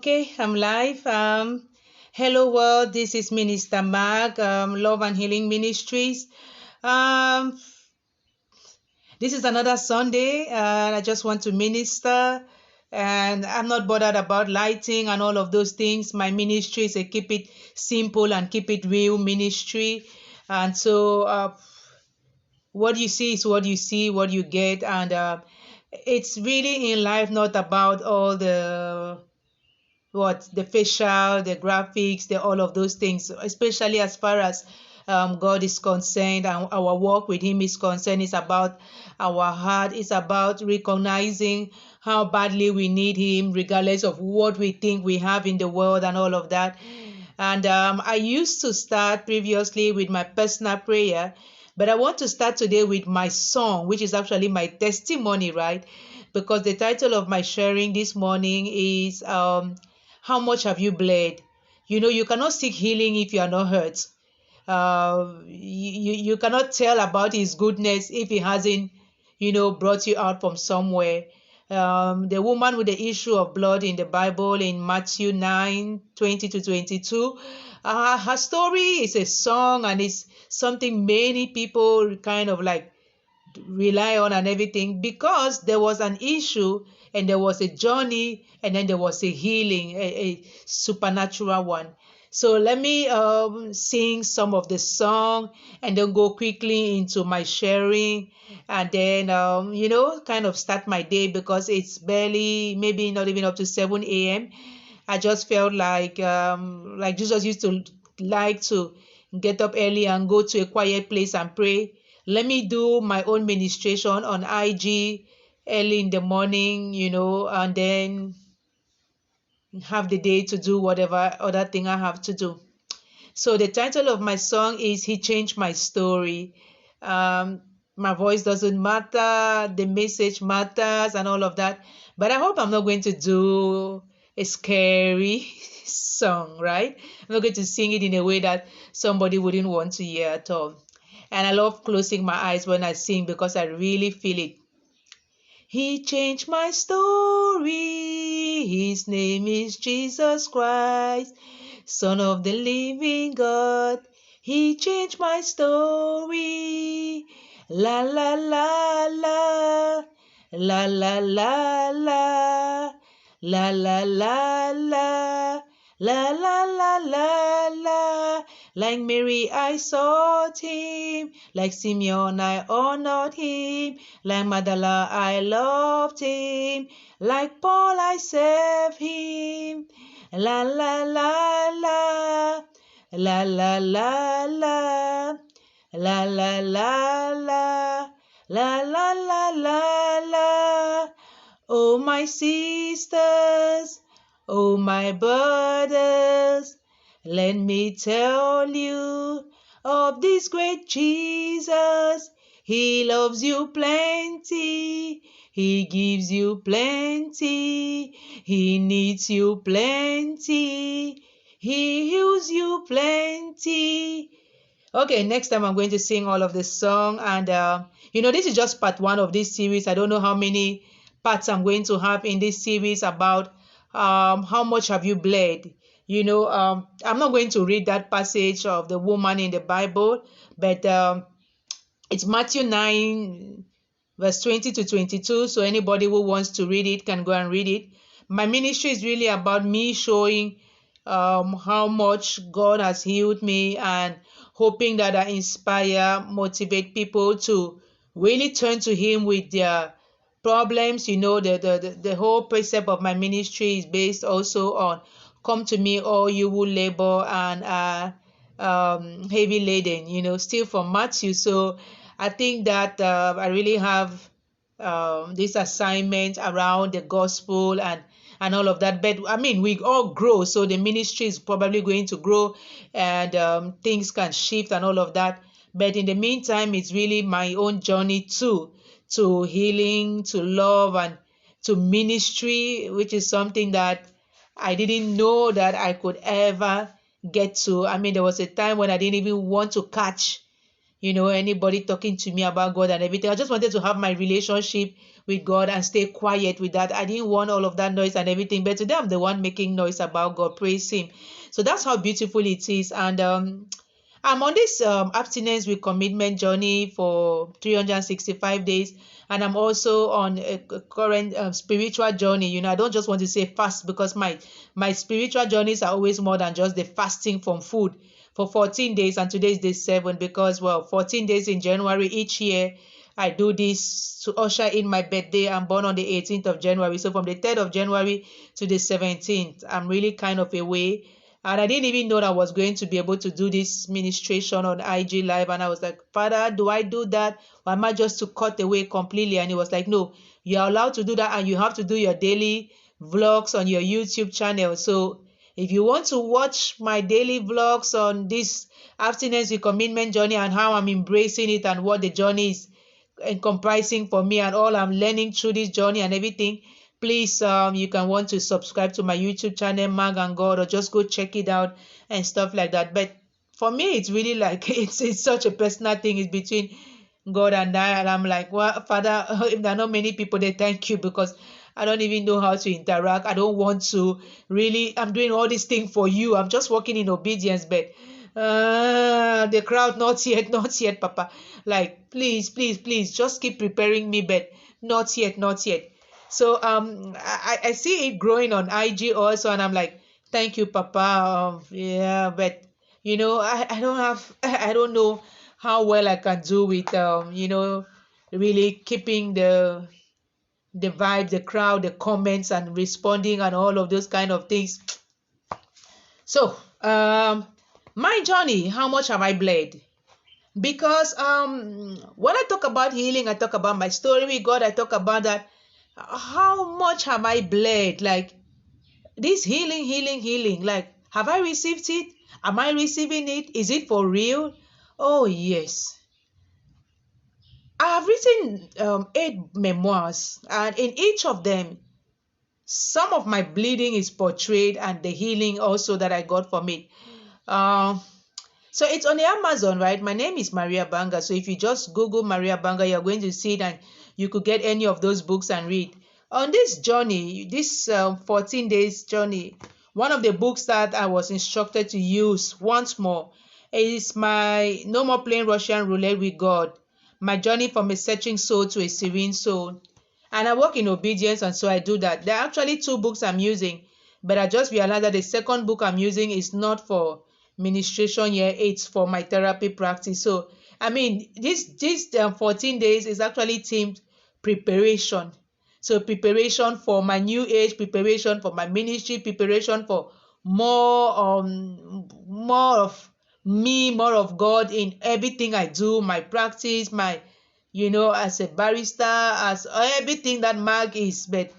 Okay, I'm live. Hello world, this is Minister Mark, Love and Healing Ministries. Um, this is another Sunday, and I just want to minister. And I'm not bothered about lighting and all of those things. My ministry is a keep it simple and keep it real ministry. And so, what you see is what you see, what you get, and it's really in life not about all the facial, the graphics, the all of those things, especially as far as God is concerned and our work with Him is concerned. It's about our heart. It's about recognizing how badly we need Him, regardless of what we think we have in the world and all of that. And I used to start previously with my personal prayer, but I want to start today with my song, which is actually my testimony, right? Because the title of my sharing this morning is how much have you bled? You cannot seek healing if you are not hurt. You cannot tell about His goodness if He hasn't, brought you out from somewhere. The woman with the issue of blood in the Bible in Matthew 9:20 to 22, her story is a song and it's something many people kind of like rely on and everything, because there was an issue and there was a journey and then there was a healing, a supernatural one. So let me sing some of the song and then go quickly into my sharing, and then kind of start my day, because it's barely, maybe not even up to 7 a.m. I just felt like Jesus used to like to get up early and go to a quiet place and pray. Let me do my own ministration on IG early in the morning, and then have the day to do whatever other thing I have to do. So the title of my song is He Changed My Story. My voice doesn't matter, the message matters and all of that. But I hope I'm not going to do a scary song, right? I'm not going to sing it in a way that somebody wouldn't want to hear at all. And I love closing my eyes when I sing because I really feel it. He changed my story. His name is Jesus Christ, Son of the living God. He changed my story. La la la la. La la la la. La la la la. La la la la la. Like Mary I sought him, like Simeon I honored him, like Magdala I loved him, like Paul I served him. La la la la, la la la la, la la la la, la la la la la. Oh my sisters, oh my brothers, let me tell you of this great Jesus. He loves you plenty. He gives you plenty. He needs you plenty. He heals you plenty. Okay, next time I'm going to sing all of this song. And, this is just part one of this series. I don't know how many parts I'm going to have in this series about how much have you bled. I'm not going to read that passage of the woman in the Bible, but it's Matthew 9, verse 20 to 22. So anybody who wants to read it can go and read it. My ministry is really about me showing how much God has healed me, and hoping that I inspire, motivate people to really turn to Him with their problems. The whole precept of my ministry is based also on come to me, all you who labor and are heavy laden, still from Matthew. So I think that I really have this assignment around the gospel and all of that. But I mean, we all grow, so the ministry is probably going to grow, and things can shift and all of that. But in the meantime, it's really my own journey too, to healing, to love, and to ministry, which is something that I didn't know that I could ever get to. I mean, there was a time when I didn't even want to catch anybody talking to me about God and everything. I just wanted to have my relationship with God and stay quiet with that. I didn't want all of that noise and everything, but today I'm the one making noise about God. Praise Him. So that's how beautiful it is. And I'm on this abstinence with commitment journey for 365 days, and I'm also on a current spiritual journey. I don't just want to say fast, because my spiritual journeys are always more than just the fasting from food for 14 days, and today is day 7, because 14 days in January each year. I do this to usher in my birthday. I'm born on the 18th of January. So from the 3rd of January to the 17th, I'm really kind of away. And I didn't even know that I was going to be able to do this ministration on IG Live. And I was like, Father, do I do that? Or am I just to cut away completely? And he was like, no, you're allowed to do that. And you have to do your daily vlogs on your YouTube channel. So if you want to watch my daily vlogs on this abstinence with commitment journey and how I'm embracing it and what the journey is comprising for me and all I'm learning through this journey and everything, please you can want to subscribe to my YouTube channel, Mag and God, or just go check it out and stuff like that. But for me, it's really like it's such a personal thing. It's between God and I, and I'm like, well, Father, if there are not many people there, thank you, because I don't even know how to interact. I don't want to really. I'm doing all these things for you. I'm just walking in obedience, but the crowd, not yet, not yet, Papa. Like, please, please, please, just keep preparing me, but not yet, not yet. So I see it growing on IG also, and I'm like, thank you, Papa. Yeah, but I don't have, I don't know how well I can do with really keeping the vibe, the crowd, the comments, and responding, and all of those kind of things. So my journey, how much have I bled? Because when I talk about healing, I talk about my story with God. I talk about that. How much have I bled? Like this healing. Like, have I received it? Am I receiving it? Is it for real? Oh yes. I have written 8 memoirs, and in each of them, some of my bleeding is portrayed, and the healing also that I got from it. So it's on the Amazon, right? My name is Maria Banga. So if you just Google Maria Banga, you're going to see it, and you could get any of those books and read. On this journey, this 14 days journey, one of the books that I was instructed to use once more is my No More Playing Russian Roulette with God, my journey from a searching soul to a serene soul. And I work in obedience, and so I do that. There are actually 2 books I'm using, but I just realized that the second book I'm using is not for ministration here, it's for my therapy practice. So I mean, this 14 days is actually themed preparation. So preparation for my new age, preparation for my ministry, preparation for more of me, more of God in everything I do, my practice, my as a barrister, as everything that Mag is. But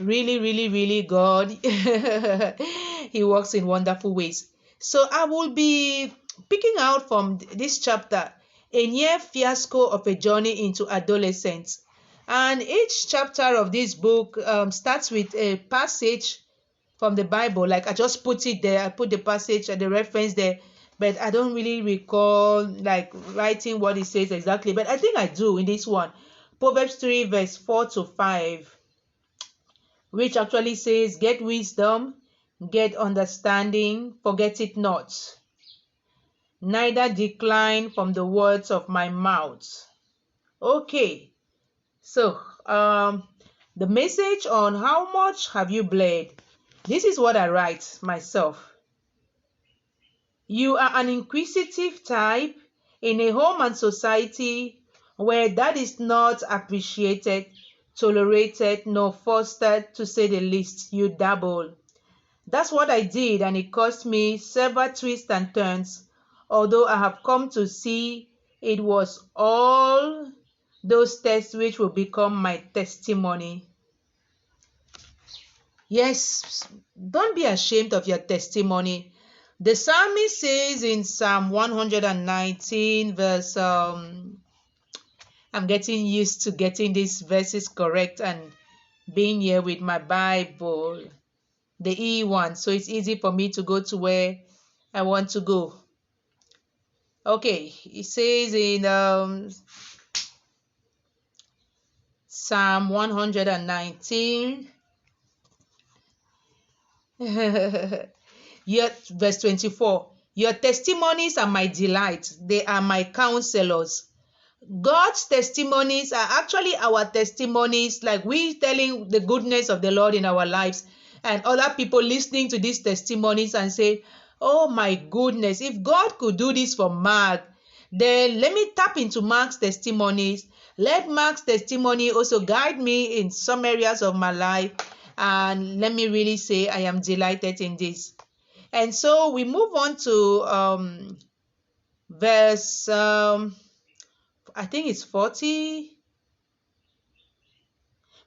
really God, he works in wonderful ways. So I will be picking out from this chapter, a near fiasco of a journey into adolescence. And each chapter of this book starts with a passage from the Bible. Like, I just put it there. I put the passage and the reference there, but I don't really recall like writing what it says exactly. But I think I do in this one. Proverbs 3 verse 4 to 5, which actually says, get wisdom, get understanding, forget it not, neither decline from the words of my mouth. Okay, so the message on how much have you bled. This is what I write myself. You are an inquisitive type in a home and society where that is not appreciated, tolerated, nor fostered, to say the least. You dabble. That's what I did, and it cost me several twists and turns, although I have come to see it was all those tests which will become my testimony. Yes, don't be ashamed of your testimony. The psalmist says in Psalm 119 verse, I'm getting used to getting these verses correct and being here with my Bible, the E1, so it's easy for me to go to where I want to go. Okay, it says in Psalm 119, verse 24. Your testimonies are my delight. They are my counselors. God's testimonies are actually our testimonies, like we telling the goodness of the Lord in our lives, and other people listening to these testimonies and say, oh my goodness, if God could do this for Mark, then let me tap into Mark's testimonies. Let Mark's testimony also guide me in some areas of my life, and let me really say I am delighted in this. And so we move on to verse I think it's 40,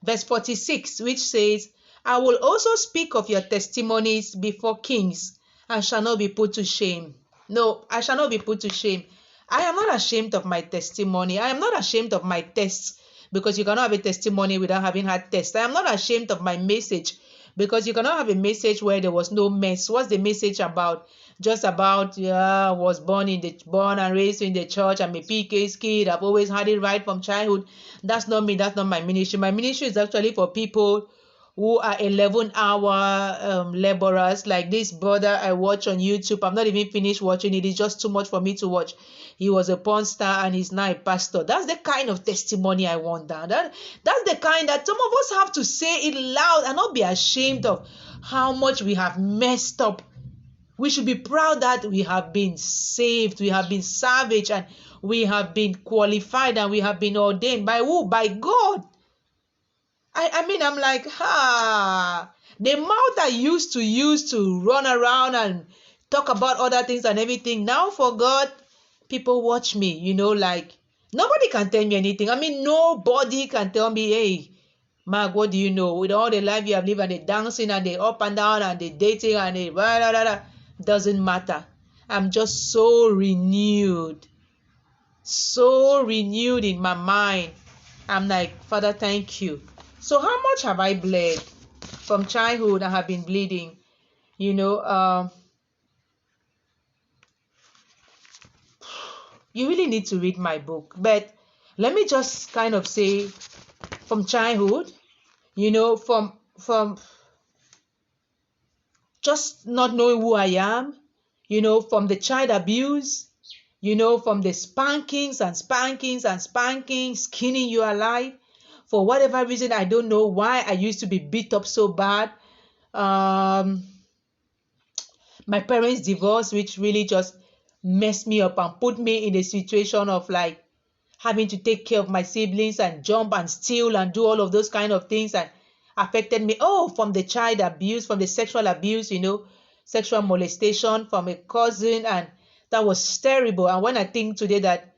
verse 46, which says, I will also speak of your testimonies before kings and shall not be put to shame. No, I shall not be put to shame. I am not ashamed of my testimony. I am not ashamed of my tests, because you cannot have a testimony without having had tests. I am not ashamed of my message, because you cannot have a message where there was no mess. What's the message about? Just about, yeah, was born and raised in the church. I'm a PK's kid. I've always had it right from childhood. That's not me. That's not my ministry. My ministry is actually for people who are 11-hour laborers, like this brother I watch on YouTube. I'm not even finished watching it. It's just too much for me to watch. He was a porn star and he's now a pastor. That's the kind of testimony I want. That's the kind that some of us have to say it loud and not be ashamed of how much we have messed up. We should be proud that we have been saved, we have been salvaged, and we have been qualified, and we have been ordained. By who? By God. I mean, I'm like, the mouth I used to use to run around and talk about other things and everything, now for God, people watch me, like, nobody can tell me anything. I mean, nobody can tell me, hey, Mark, what do you know? With all the life you have lived and the dancing and the up and down and the dating and the blah, blah, blah, blah, doesn't matter. I'm just so renewed in my mind. I'm like, Father, thank you. So how much have I bled? From childhood, I have been bleeding. You really need to read my book. But let me just kind of say, from childhood, from just not knowing who I am, from the child abuse, from the spankings and spankings and spankings, skinning you alive. For whatever reason, I don't know why I used to be beat up so bad. My parents divorced, which really just messed me up and put me in a situation of like having to take care of my siblings and jump and steal and do all of those kind of things, and affected me. Oh, from the child abuse, from the sexual abuse, sexual molestation from a cousin, and that was terrible. And when I think today that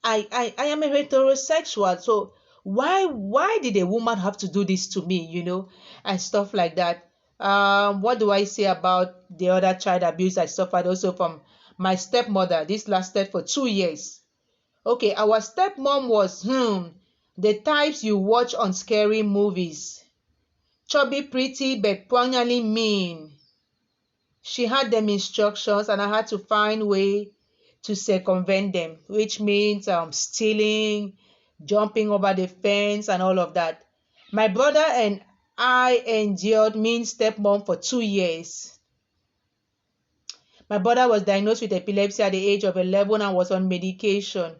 I am a heterosexual, so why did a woman have to do this to me, and stuff like that. What do I say about the other child abuse I suffered also from my stepmother? This lasted for 2 years. Okay, our stepmom was the types you watch on scary movies. Chubby, pretty, but poignantly mean. She had them instructions and I had to find way to circumvent them, which means stealing, jumping over the fence and all of that. My brother and I endured mean stepmom for 2 years. My brother was diagnosed with epilepsy at the age of 11 and was on medication.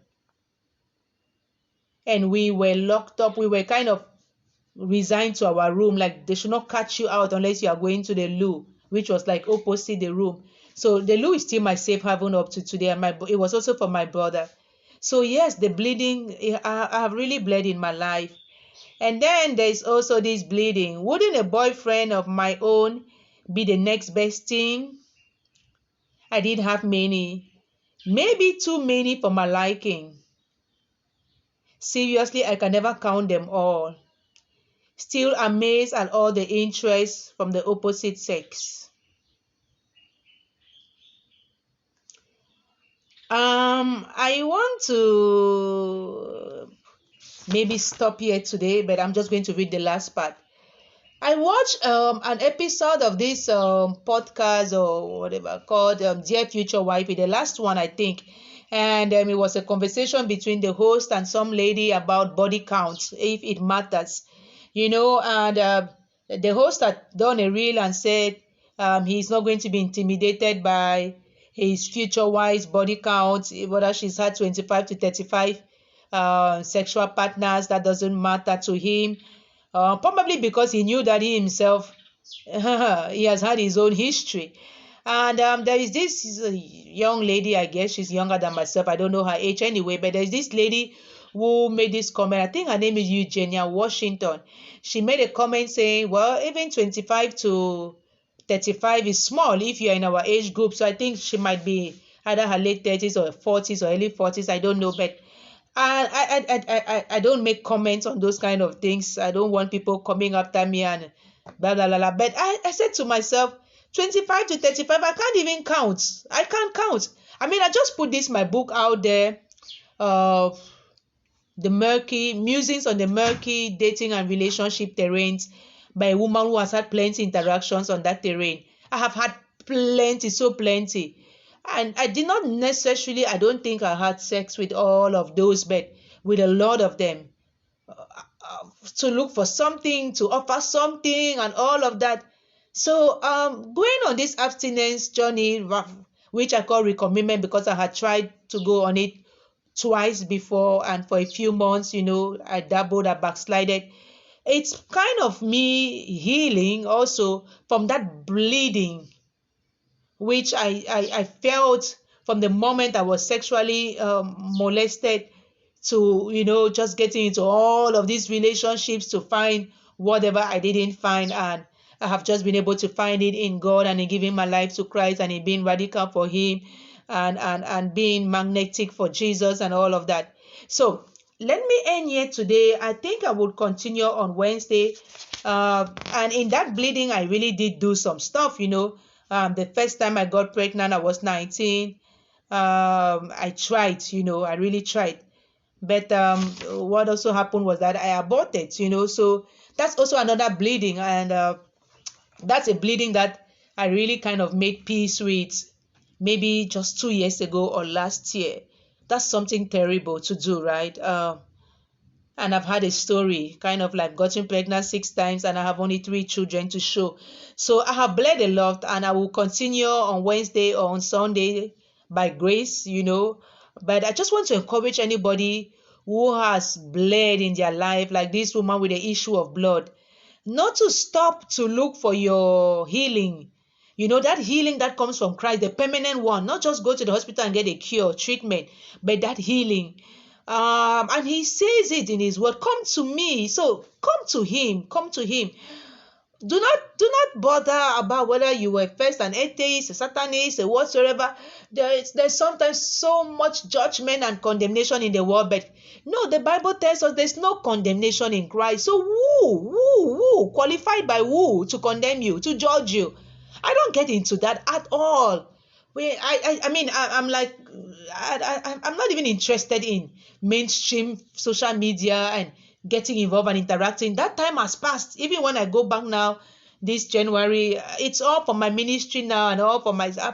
And we were locked up. We were kind of resigned to our room, like they should not catch you out unless you are going to the loo, which was like opposite the room. So the loo is still my safe haven up to today, and it was also for my brother. So yes, the bleeding, I have really bled in my life. And then there's also this bleeding. Wouldn't a boyfriend of my own be the next best thing? I did have many, maybe too many for my liking. Seriously, I can never count them all. Still amazed at all the interest from the opposite sex. I want to maybe stop here today, but I'm just going to read the last part. I watched an episode of this podcast or whatever called Dear Future Wifey, the last one I think, And it was a conversation between the host and some lady about body counts, if it matters, and the host had done a reel and said he's not going to be intimidated by his future wife's body count, whether she's had 25 to 35 sexual partners. That doesn't matter to him, probably because he knew that he himself he has had his own history. And there is this young lady, I guess she's younger than myself, I don't know her age anyway, but there's this lady who made this comment. I think her name is Eugenia Washington. She made a comment saying, well, even 25 to 35 is small if you're in our age group. So I think she might be either her late 30s or 40s or early 40s, I don't know. But I don't make comments on those kind of things. I don't want people coming after me and blah blah blah, blah. But I said to myself, 25 to 35, I can't even count. I can't count. I mean, I just put my book out there, the murky musings on the murky dating and relationship terrains by a woman who has had plenty interactions on that terrain. I have had plenty, so plenty. And I did not necessarily, I don't think I had sex with all of those, but with a lot of them. To look for something, to offer something, and all of that. So going on this abstinence journey, which I call recommitment, because I had tried to go on it twice before, and for a few months, I dabbled, I backslided. It's kind of me healing also from that bleeding which I felt from the moment I was sexually molested, to just getting into all of these relationships to find whatever I didn't find. And I have just been able to find it in God, and in giving my life to Christ, and in being radical for him, and being magnetic for Jesus and all of that. So let me end here today. I think I would continue on Wednesday. And in that bleeding, I really did do some stuff. The first time I got pregnant, I was 19. I tried, I really tried. But what also happened was that I aborted, so that's also another bleeding. And that's a bleeding that I really kind of made peace with maybe just 2 years ago or last year. That's something terrible to do, right? And I've had a story, kind of like gotten pregnant 6 times, and I have only 3 children to show. So I have bled a lot, and I will continue on Wednesday or on Sunday by grace, But I just want to encourage anybody who has bled in their life, like this woman with the issue of blood, not to stop to look for your healing. That healing that comes from Christ, the permanent one, not just go to the hospital and get a cure, treatment, but that healing. And he says it in his word, come to me. So come to him. Do not bother about whether you were first an atheist, a Satanist, or whatsoever. There's sometimes so much judgment and condemnation in the world, but no, the Bible tells us there's no condemnation in Christ. So who qualified by who to condemn you, to judge you? I don't get into that at all. I'm like, I'm not even interested in mainstream social media and getting involved and interacting. That time has passed. Even when I go back now, this January, it's all for my ministry now and all for myself.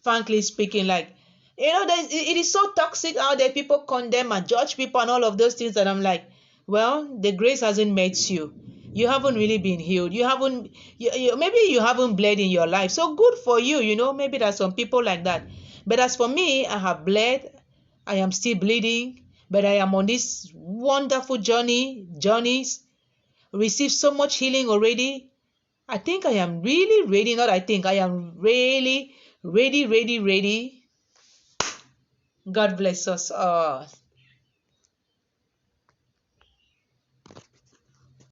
Frankly speaking, like, it is so toxic out there. People condemn and judge people and all of those things. And I'm like, well, the grace hasn't met you. You haven't really been healed. Maybe you haven't bled in your life. So good for you, maybe there's some people like that. But as for me, I have bled. I am still bleeding, but I am on this wonderful journeys, received so much healing already. I think I am really ready. Not I think, I am really ready. God bless us all.